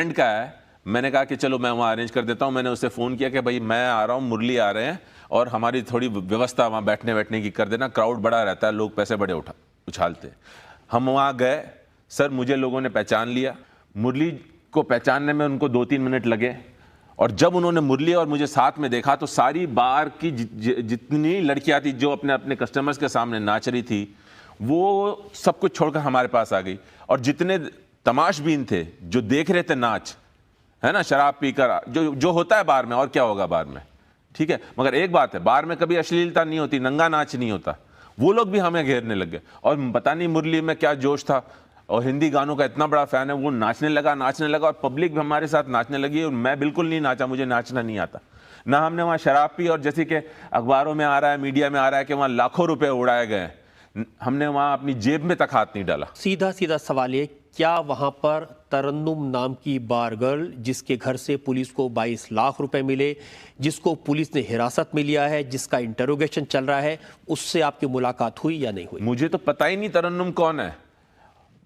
Friend का है, मैंने कहा कि चलो मैं वहाँ अरेंज कर देता हूँ। मैंने उससे फ़ोन किया कि भाई मैं आ रहा हूँ, मुरली आ रहे हैं और हमारी थोड़ी व्यवस्था वहाँ बैठने बैठने की कर देना, क्राउड बड़ा रहता है, लोग पैसे बड़े उछालते। हम वहाँ गए, सर मुझे लोगों ने पहचान लिया। मुरली को पहचानने में उनको 2-3 मिनट लगे और जब उन्होंने मुरली और मुझे साथ में देखा तो सारी बार की जितनी लड़कियां थी जो अपने अपने कस्टमर्स के सामने नाच रही थी, वो सब कुछ छोड़कर हमारे पास आ गई। और जितने तमाशबीन थे जो देख रहे थे नाच, है ना, शराब पीकर जो होता है बार में, और क्या होगा बार में, ठीक है, मगर एक बात है, बार में कभी अश्लीलता नहीं होती, नंगा नाच नहीं होता। वो लोग भी हमें घेरने लग गए और पता नहीं मुरली में क्या जोश था, और हिंदी गानों का इतना बड़ा फैन है, वो नाचने लगा और पब्लिक भी हमारे साथ नाचने लगी। और मैं बिल्कुल नहीं नाचा, मुझे नाचना नहीं आता ना। हमने वहाँ शराब पी और जैसे कि अखबारों में आ रहा है, मीडिया में आ रहा है कि वहाँ लाखों रुपए उड़ाए गए, हमने वहाँ अपनी जेब में तक हाथ नहीं डाला। सीधा सीधा सवाल ये, क्या वहां पर तरन्नुम नाम की बार गर्ल, जिसके घर से पुलिस को 22 लाख रुपए मिले, जिसको पुलिस ने हिरासत में लिया है, जिसका इंटरोगेशन चल रहा है, उससे आपकी मुलाकात हुई या नहीं हुई? मुझे तो पता ही नहीं तरन्नुम कौन है।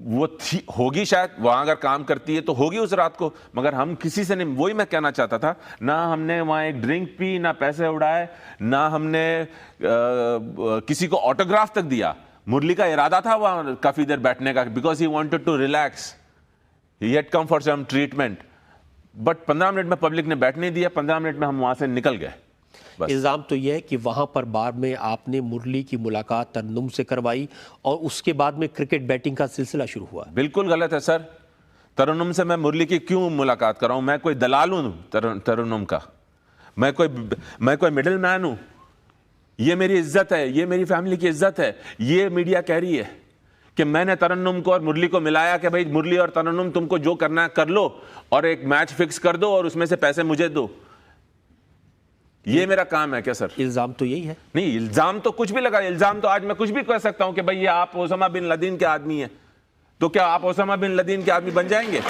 वो थी, होगी शायद, वहां अगर काम करती है तो होगी उस रात को, मगर हम किसी से नहीं, वही मैं कहना चाहता था ना। हमने वहां एक ड्रिंक पी, ना पैसे उड़ाए, ना हमने किसी को ऑटोग्राफ तक दिया। मुरली का इरादा था वहां काफी देर बैठने का, because he wanted to relax, he had come for some treatment, but 15 minute में पब्लिक ने बैठने दिया, 15 मिनट में हम वहां से निकल गए। इल्ज़ाम तो यह है कि वहां पर बार में आपने मुरली की मुलाकात तरन्नुम से करवाई और उसके बाद में क्रिकेट बैटिंग का सिलसिला शुरू हुआ। बिल्कुल गलत है सर। तरन्नुम से मैं मुरली की क्यों मुलाकात कर रहा हूं? मैं कोई दलाल हूं तरन्नुम का? मैं कोई मिडिल मैन हूं? ये मेरी इज्जत है, ये मेरी फैमिली की इज्जत है। ये मीडिया कह रही है कि मैंने तरन्नुम को और मुरली को मिलाया कि भाई मुरली और तरन्नुम तुमको जो करना है कर लो और एक मैच फिक्स कर दो और उसमें से पैसे मुझे दो। ये मेरा काम है क्या सर? इल्जाम तो यही है। नहीं, इल्जाम तो कुछ भी लगा। इल्जाम तो आज मैं कुछ भी कह सकता हूं कि भाई ये आप ओसामा बिन लदीन के आदमी हैं, तो क्या आप ओसामा बिन लदीन के आदमी बन जाएंगे?